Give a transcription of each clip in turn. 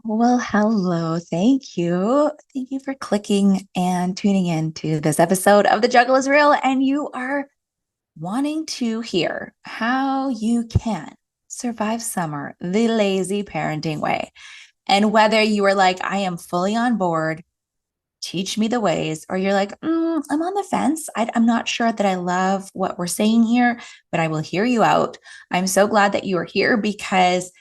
Well, hello. Thank you. Thank you for clicking and tuning in to this episode of The Juggle is Real. And you are wanting to hear how you can survive summer the lazy parenting way. And whether you are like, I am fully on board, teach me the ways, or you're like, I'm on the fence. I'm not sure that I love what we're saying here, but I will hear you out. I'm so glad that you are here because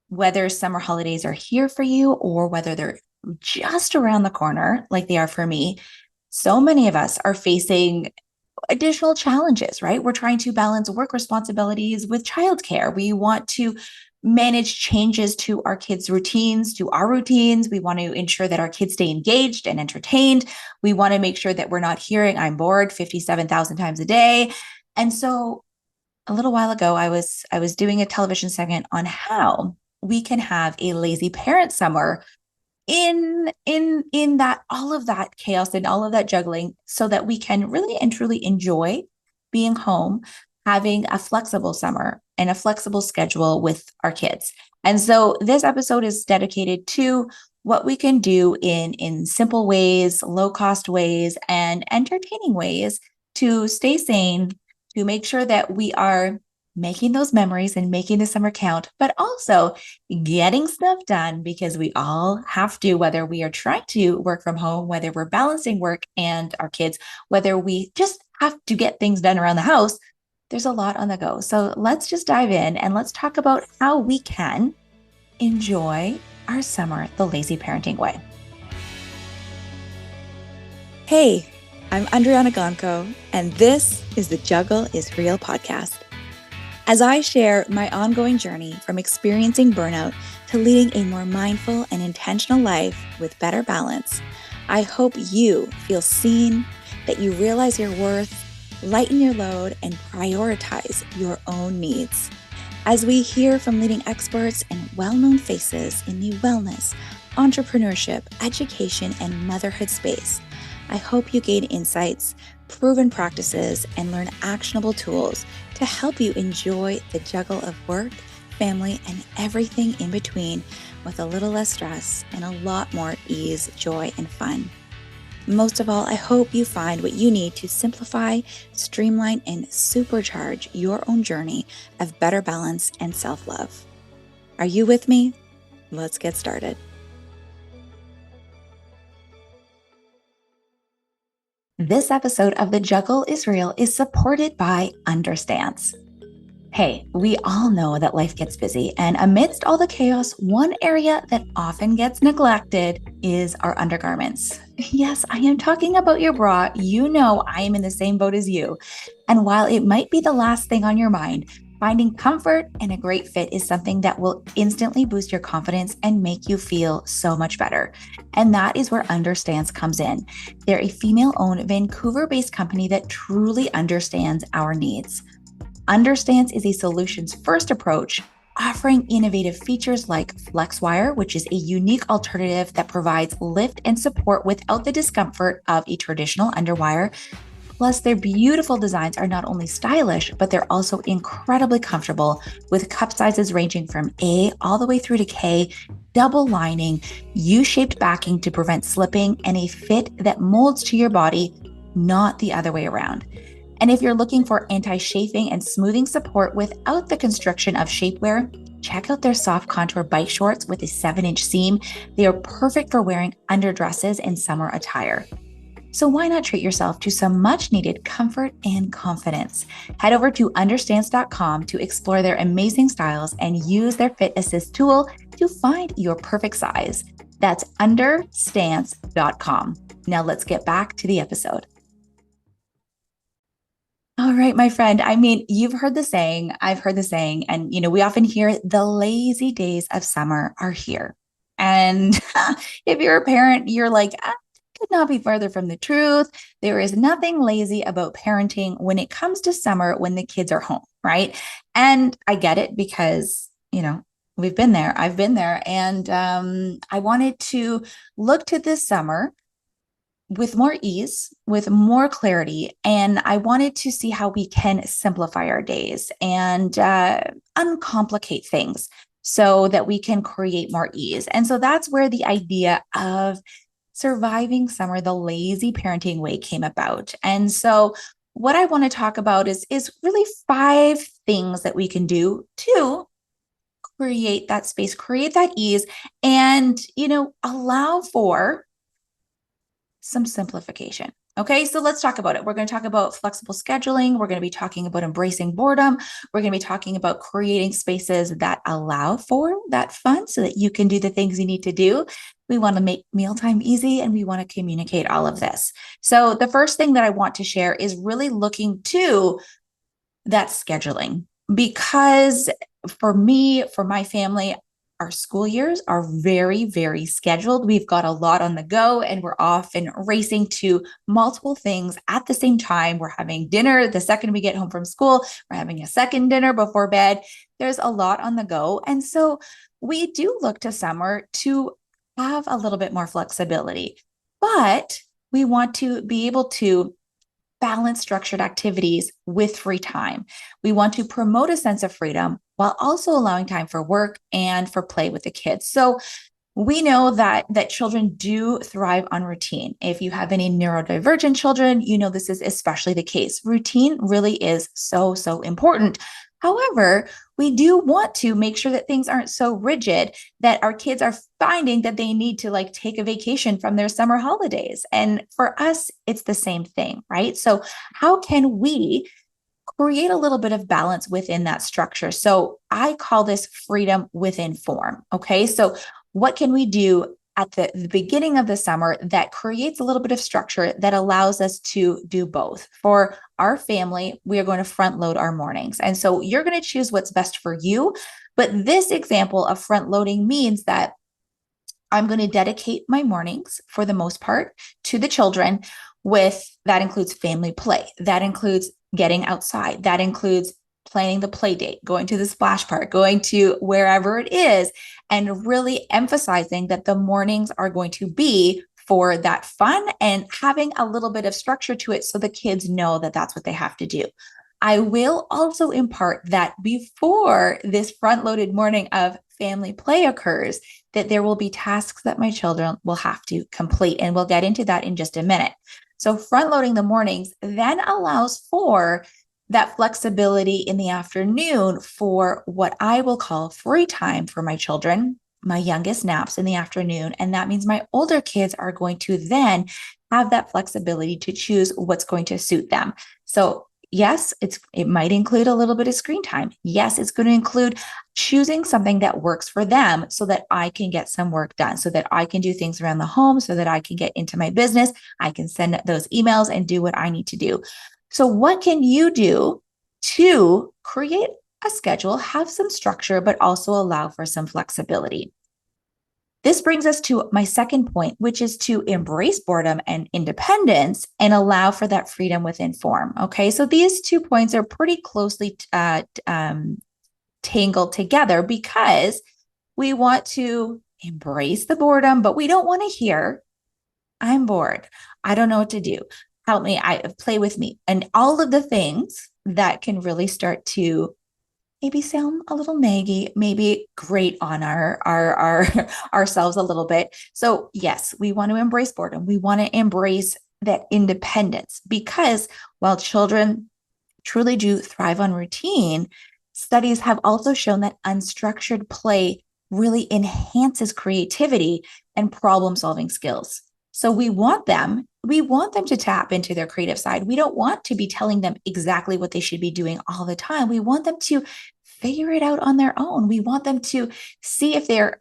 whether summer holidays are here for you or whether they're just around the corner, like they are for me, so many of us are facing additional challenges, right? We're trying to balance work responsibilities with childcare. We want to manage changes to our kids' routines, to our routines. We want to ensure that our kids stay engaged and entertained. We want to make sure that we're not hearing, I'm bored 57,000 times a day. And so a little while ago, I was doing a television segment on how we can have a lazy parent summer in that all of that chaos and all of that juggling so that we can really and truly enjoy being home, having a flexible summer and a flexible schedule with our kids. And so this episode is dedicated to what we can do in simple ways, low cost ways, and entertaining ways to stay sane, to make sure that we are making those memories and making the summer count, but also getting stuff done because we all have to, whether we are trying to work from home, whether we're balancing work and our kids, whether we just have to get things done around the house. There's a lot on the go. So let's just dive in and let's talk about how we can enjoy our summer the lazy parenting way. Hey, I'm Andryanna, and this is the Juggle is Real podcast. As I share my ongoing journey from experiencing burnout to leading a more mindful and intentional life with better balance, I hope you feel seen, that you realize your worth, lighten your load, and prioritize your own needs. As we hear from leading experts and well-known faces in the wellness, entrepreneurship, education, and motherhood space, I hope you gain insights, proven practices, and learn actionable tools to help you enjoy the juggle of work, family, and everything in between with a little less stress and a lot more ease, joy, and fun. Most of all, I hope you find what you need to simplify, streamline, and supercharge your own journey of better balance and self-love. Are you with me? Let's get started. This episode of The Juggle is Real is supported by Understance. Hey, we all know that life gets busy, and amidst all the chaos, one area that often gets neglected is our undergarments. Yes, I am talking about your bra. You know I am in the same boat as you. And while it might be the last thing on your mind, finding comfort and a great fit is something that will instantly boost your confidence and make you feel so much better. And that is where Understance comes in. They're a female-owned, Vancouver-based company that truly understands our needs. Understance is a solutions-first approach, offering innovative features like FlexWire, which is a unique alternative that provides lift and support without the discomfort of a traditional underwire. Plus, their beautiful designs are not only stylish, but they're also incredibly comfortable, with cup sizes ranging from A all the way through to K, double lining, U-shaped backing to prevent slipping, and a fit that molds to your body, not the other way around. And if you're looking for anti-chafing and smoothing support without the constriction of shapewear, check out their soft contour bike shorts with a 7-inch seam. They are perfect for wearing underdresses and summer attire. So why not treat yourself to some much needed comfort and confidence? Head over to understance.com to explore their amazing styles and use their Fit Assist tool to find your perfect size. That's understance.com. Now let's get back to the episode. All right, my friend. I mean, you've heard the saying, I've heard the saying, and we often hear the lazy days of summer are here. And if you're a parent, you're like, could not be further from the truth. There is nothing lazy about parenting when it comes to summer when the kids are home, right? And I get it because, we've been there. I've been there. And I wanted to look to this summer with more ease, with more clarity. And I wanted to see how we can simplify our days and uncomplicate things. so that we can create more ease. And so that's where the idea of surviving summer the lazy parenting way came about. And so what I want to talk about is really 5 things that we can do to create that space, create that ease, and allow for some simplification. Okay, so let's talk about it. We're going to talk about flexible scheduling. We're going to be talking about embracing boredom. We're going to be talking about creating spaces that allow for that fun so that you can do the things you need to do. We want to make mealtime easy, and we want to communicate all of this. So the first thing that I want to share is really looking to that scheduling, because for me, for my family, our school years are very, very scheduled. We've got a lot on the go, and we're often racing to multiple things at the same time. We're having dinner the second we get home from school. We're having a second dinner before bed. There's a lot on the go. And so we do look to summer to have a little bit more flexibility, but we want to be able to balance structured activities with free time. We want to promote a sense of freedom while also allowing time for work and for play with the kids. So we know that children do thrive on routine. If you have any neurodivergent children, you know this is especially the case. Routine really is so, so important. However, we do want to make sure that things aren't so rigid that our kids are finding that they need to take a vacation from their summer holidays. And for us, it's the same thing, right? So how can we create a little bit of balance within that structure? So I call this freedom within form. Okay. So what can we do at the beginning of the summer that creates a little bit of structure that allows us to do both? For our family, we are going to front load our mornings. And so you're going to choose what's best for you. But this example of front loading means that I'm going to dedicate my mornings for the most part to the children. That includes family play. That includes getting outside. That includes planning the play date, going to the splash park, going to wherever it is, and really emphasizing that the mornings are going to be for that fun and having a little bit of structure to it so the kids know that that's what they have to do. I will also impart that before this front-loaded morning of family play occurs, that there will be tasks that my children will have to complete, and we'll get into that in just a minute. So front-loading the mornings then allows for that flexibility in the afternoon for what I will call free time for my children. My youngest naps in the afternoon, and that means my older kids are going to then have that flexibility to choose what's going to suit them. So yes, it might include a little bit of screen time. Yes, it's going to include choosing something that works for them so that I can get some work done, so that I can do things around the home, so that I can get into my business. I can send those emails and do what I need to do. So what can you do to create a schedule, have some structure, but also allow for some flexibility? This brings us to my second point, which is to embrace boredom and independence and allow for that freedom within form. Okay, so these 2 points are pretty closely tangled together, because we want to embrace the boredom, but we don't want to hear, I'm bored, I don't know what to do, help me, play with me, and all of the things that can really start to maybe sound a little naggy, maybe grate on our ourselves a little bit. So yes, we want to embrace boredom. We want to embrace that independence, because while children truly do thrive on routine, studies have also shown that unstructured play really enhances creativity and problem-solving skills. So we want them to tap into their creative side. We don't want to be telling them exactly what they should be doing all the time. We want them to figure it out on their own. We want them to see if they're,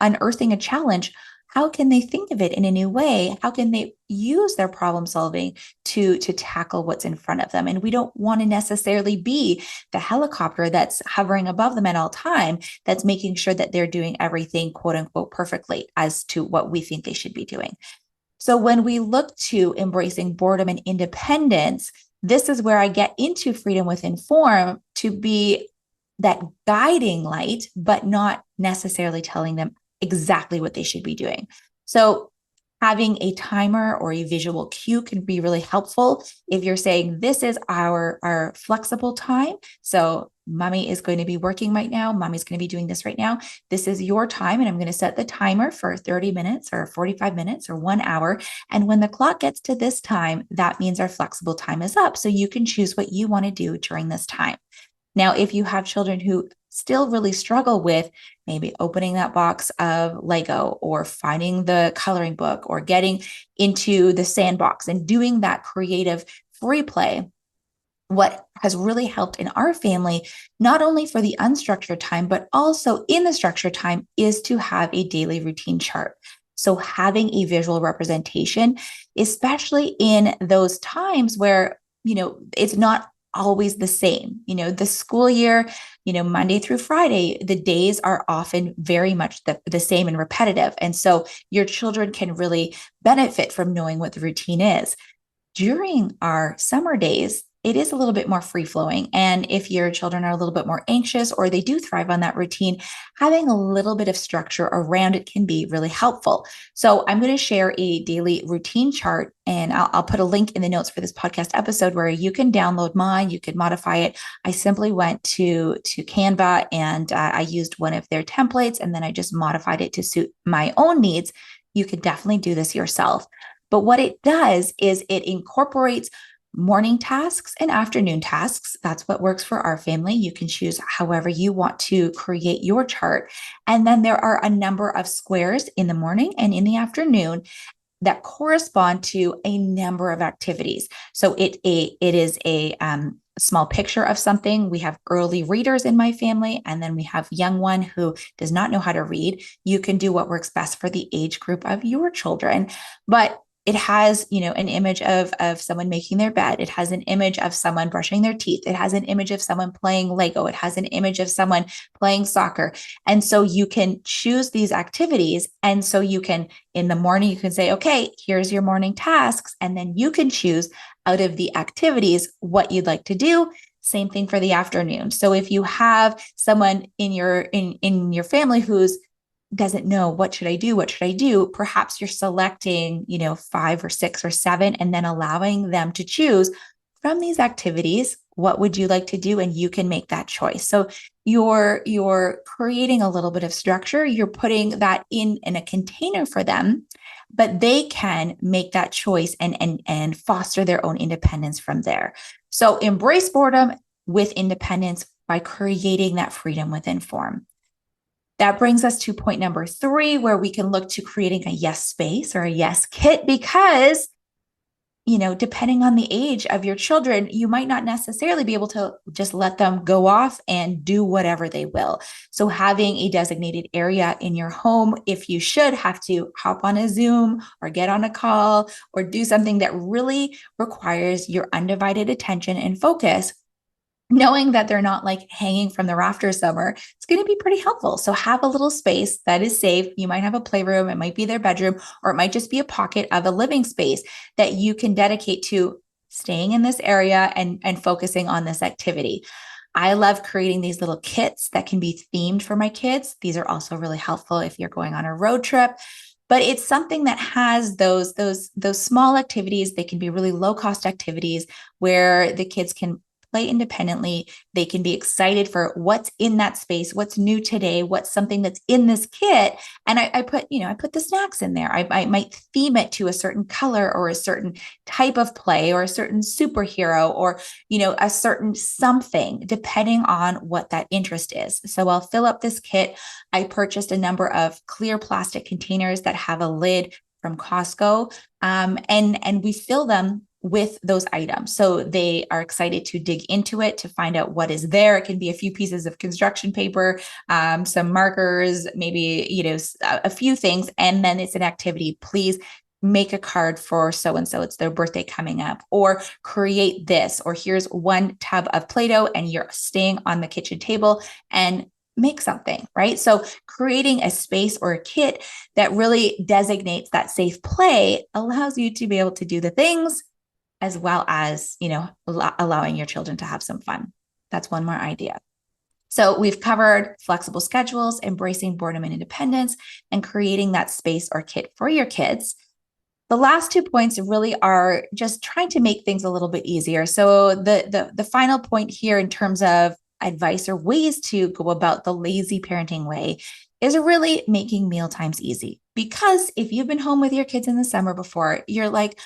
unearthing a challenge. How can they think of it in a new way? How can they use their problem solving to tackle what's in front of them? And we don't want to necessarily be the helicopter that's hovering above them at all time, that's making sure that they're doing everything, quote unquote, perfectly as to what we think they should be doing. So when we look to embracing boredom and independence, this is where I get into freedom within form to be that guiding light, but not necessarily telling them exactly what they should be doing. So having a timer or a visual cue can be really helpful if you're saying this is our flexible time. So mommy is going to be working right now. Mommy's going to be doing this right now. This is your time. And I'm going to set the timer for 30 minutes or 45 minutes or 1 hour. And when the clock gets to this time, that means our flexible time is up. So you can choose what you want to do during this time. Now, if you have children who still really struggle with maybe opening that box of Lego or finding the coloring book or getting into the sandbox and doing that creative free play, what has really helped in our family, not only for the unstructured time, but also in the structured time, is to have a daily routine chart. So having a visual representation, especially in those times where, it's not always the same. The school year, Monday through Friday, the days are often very much the same and repetitive. And so your children can really benefit from knowing what the routine is. During our summer days, it is a little bit more free flowing. And if your children are a little bit more anxious or they do thrive on that routine, having a little bit of structure around it can be really helpful. So I'm going to share a daily routine chart, and I'll put a link in the notes for this podcast episode where you can download mine. You could modify it. I simply went to Canva and I used one of their templates, and then I just modified it to suit my own needs. You could definitely do this yourself. But what it does is it incorporates morning tasks and afternoon tasks. That's what works for our family. You can choose however you want to create your chart. And then there are a number of squares in the morning and in the afternoon that correspond to a number of activities. So it is a small picture of something. We have early readers in my family, and then we have young one who does not know how to read. You can do what works best for the age group of your children. But it has, an image of someone making their bed. It has an image of someone brushing their teeth. It has an image of someone playing Lego. It has an image of someone playing soccer. And so you can choose these activities. And so you can, in the morning, you can say, okay, here's your morning tasks. And then you can choose out of the activities what you'd like to do. Same thing for the afternoon. So if you have someone in your family who's doesn't know what should I do, perhaps you're selecting 5 or 6 or 7 and then allowing them to choose from these activities what would you like to do, and you can make that choice. So you're creating a little bit of structure. You're putting that in a container for them, but they can make that choice and foster their own independence from there. So embrace boredom with independence by creating that freedom within form. That brings us to point number 3, where we can look to creating a yes space or a yes kit, because, depending on the age of your children, you might not necessarily be able to just let them go off and do whatever they will. So having a designated area in your home, if you should have to hop on a Zoom or get on a call or do something that really requires your undivided attention and focus, knowing that they're not like hanging from the rafters somewhere, it's going to be pretty helpful. So have a little space that is safe. You might have a playroom, it might be their bedroom, or it might just be a pocket of a living space that you can dedicate to staying in this area and focusing on this activity. I love creating these little kits that can be themed for my kids. These are also really helpful if you're going on a road trip. But it's something that has those small activities. They can be really low cost activities where the kids can play independently. They can be excited for what's in that space, what's new today, what's something that's in this kit. And I put the snacks in there. I might theme it to a certain color or a certain type of play or a certain superhero or, a certain something, depending on what that interest is. So I'll fill up this kit. I purchased a number of clear plastic containers that have a lid from Costco, and we fill them with those items. So they are excited to dig into it, to find out what is there. It can be a few pieces of construction paper, some markers, maybe, a few things. And then it's an activity. Please make a card for so-and-so. It's their birthday coming up, or create this, or here's one tub of Play-Doh and you're staying on the kitchen table and make something, right? So creating a space or a kit that really designates that safe play allows you to be able to do the things as well as, allowing your children to have some fun. That's one more idea. So we've covered flexible schedules, embracing boredom and independence, and creating that space or kit for your kids. The last 2 points really are just trying to make things a little bit easier. So the final point here in terms of advice or ways to go about the lazy parenting way is really making meal times easy. Because if you've been home with your kids in the summer before, you're like,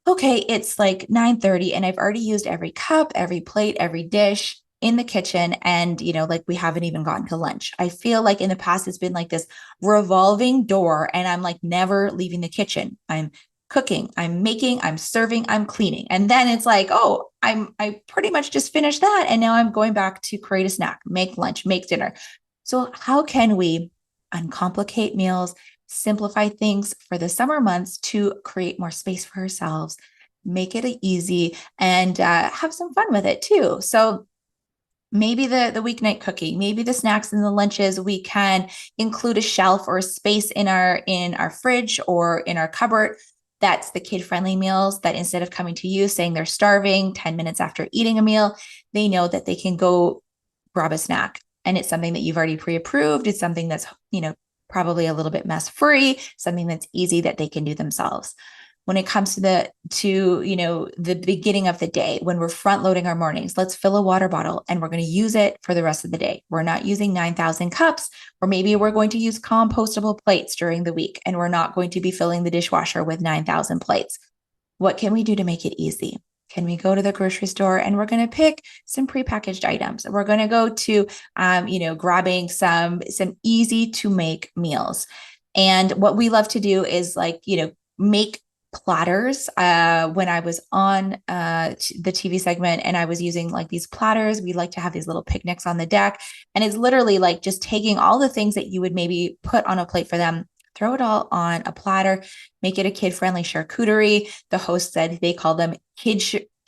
okay, it's like 9:30 and I've already used every cup, every plate, every dish in the kitchen. And, like we haven't even gotten to lunch. I feel like in the past, it's been like this revolving door and I'm like never leaving the kitchen. I'm cooking, I'm making, I'm serving, I'm cleaning. And then it's like, oh, I pretty much just finished that. And now I'm going back to create a snack, make lunch, make dinner. So how can we uncomplicate meals, simplify things for the summer months to create more space for ourselves, make it easy, and have some fun with it too? So maybe the weeknight cooking, maybe the snacks and the lunches, we can include a shelf or a space in our fridge or in our cupboard. That's the kid-friendly meals that instead of coming to you saying they're starving 10 minutes after eating a meal, they know that they can go grab a snack. And it's something that you've already pre-approved. It's something that's, probably a little bit mess free, something that's easy that they can do themselves. When it comes to the beginning of the day, when we're front loading our mornings, let's fill a water bottle and we're going to use it for the rest of the day. We're not using 9,000 cups, or maybe we're going to use compostable plates during the week and we're not going to be filling the dishwasher with 9,000 plates. What can we do to make it easy? Can we go to the grocery store and we're going to pick some prepackaged items? We're going to go to, grabbing some easy to make meals. And what we love to do is make platters. When I was on the TV segment and I was using like these platters, we like to have these little picnics on the deck. And it's literally like just taking all the things that you would maybe put on a plate for them, throw it all on a platter, make it a kid-friendly charcuterie. The host said they call them kid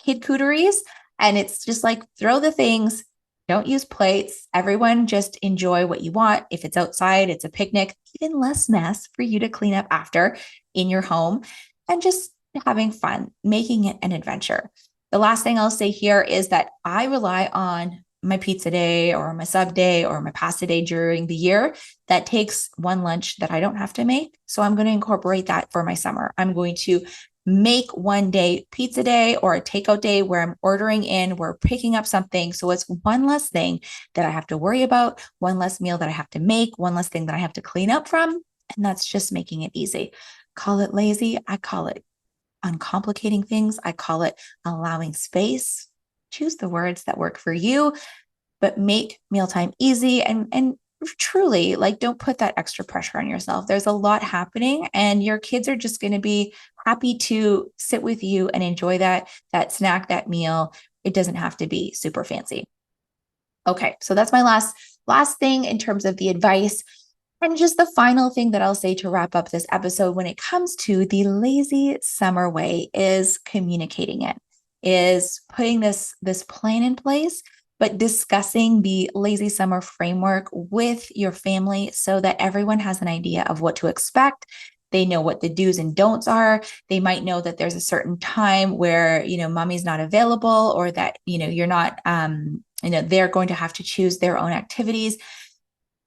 cooteries. And it's just like, throw the things, don't use plates. Everyone just enjoy what you want. If it's outside, it's a picnic, even less mess for you to clean up after in your home, and just having fun, making it an adventure. The last thing I'll say here is that I rely on my pizza day or my sub day or my pasta day during the year that takes one lunch that I don't have to make. So I'm going to incorporate that for my summer. I'm going to make one day pizza day or a takeout day where I'm ordering in, we're picking up something. So it's one less thing that I have to worry about, one less meal that I have to make, one less thing that I have to clean up from. And that's just making it easy. Call it lazy. I call it uncomplicating things. I call it allowing space. Choose the words that work for you, but make mealtime easy and truly, like, don't put that extra pressure on yourself. There's a lot happening and your kids are just going to be happy to sit with you and enjoy that snack, that meal. It doesn't have to be super fancy. Okay, so that's my last thing in terms of the advice. And just the final thing that I'll say to wrap up this episode when it comes to the lazy summer way is communicating it, is putting this plan in place, but discussing the lazy summer framework with your family so that everyone has an idea of what to expect. They know what the do's and don'ts are. They might know that there's a certain time where, mommy's not available, or that, you're not, they're going to have to choose their own activities.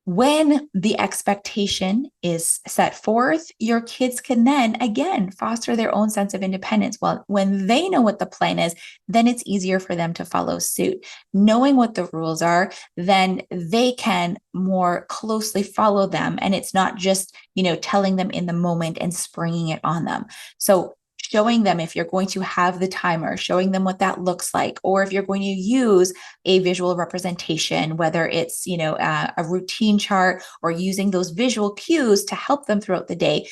When the expectation is set forth, your kids can then, again, foster their own sense of independence. Well, when they know what the plan is, then it's easier for them to follow suit. Knowing what the rules are, then they can more closely follow them. And it's not just, telling them in the moment and springing it on them. So showing them, if you're going to have the timer, showing them what that looks like, or if you're going to use a visual representation, whether it's, a routine chart or using those visual cues to help them throughout the day,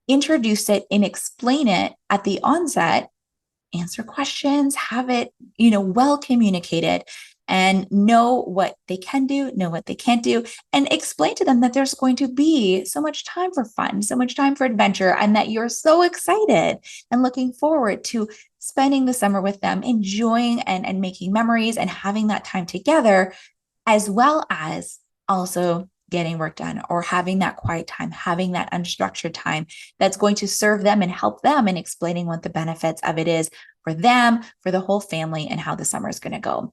introduce it and explain it at the onset, answer questions, have it, well communicated, and know what they can do, know what they can't do, and explain to them that there's going to be so much time for fun, so much time for adventure, and that you're so excited and looking forward to spending the summer with them, enjoying and making memories and having that time together, as well as also getting work done or having that quiet time, having that unstructured time that's going to serve them and help them in explaining what the benefits of it is for them, for the whole family, and how the summer is going to go.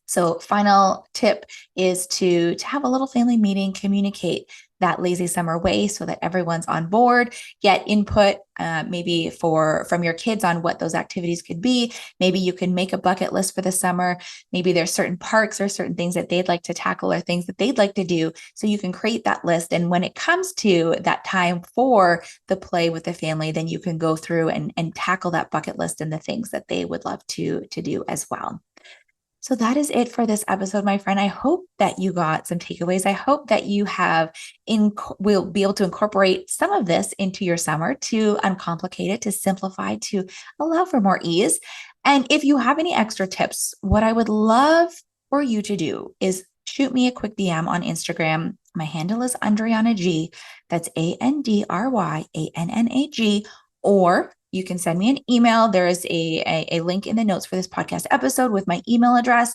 So final tip is to have a little family meeting, communicate that lazy summer way so that everyone's on board. Get input maybe from your kids on what those activities could be. Maybe you can make a bucket list for the summer. Maybe there's certain parks or certain things that they'd like to tackle or things that they'd like to do. So you can create that list. And when it comes to that time for the play with the family, then you can go through and tackle that bucket list and the things that they would love to do as well. So that is it for this episode, my friend. I hope that you got some takeaways. I hope that you will be able to incorporate some of this into your summer to uncomplicate it, to simplify, to allow for more ease. And if you have any extra tips, what I would love for you to do is shoot me a quick DM on Instagram. My handle is Andryanna G. That's ANDRYANNAG. Or you can send me an email. There is a link in the notes for this podcast episode with my email address.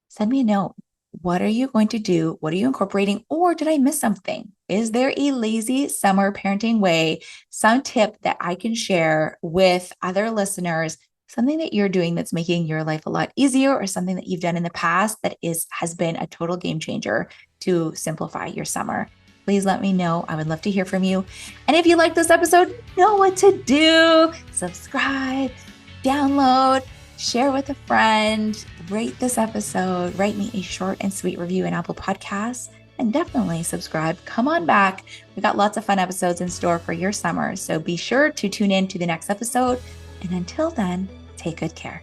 Send me a note. What are you going to do? What are you incorporating? Or did I miss something? Is there a lazy summer parenting way, some tip that I can share with other listeners, something that you're doing that's making your life a lot easier, or something that you've done in the past that has been a total game changer to simplify your summer? Please let me know. I would love to hear from you. And if you like this episode, you know what to do. Subscribe, download, share with a friend, rate this episode, write me a short and sweet review in Apple Podcasts, and definitely subscribe. Come on back. We've got lots of fun episodes in store for your summer. So be sure to tune in to the next episode. And until then, take good care.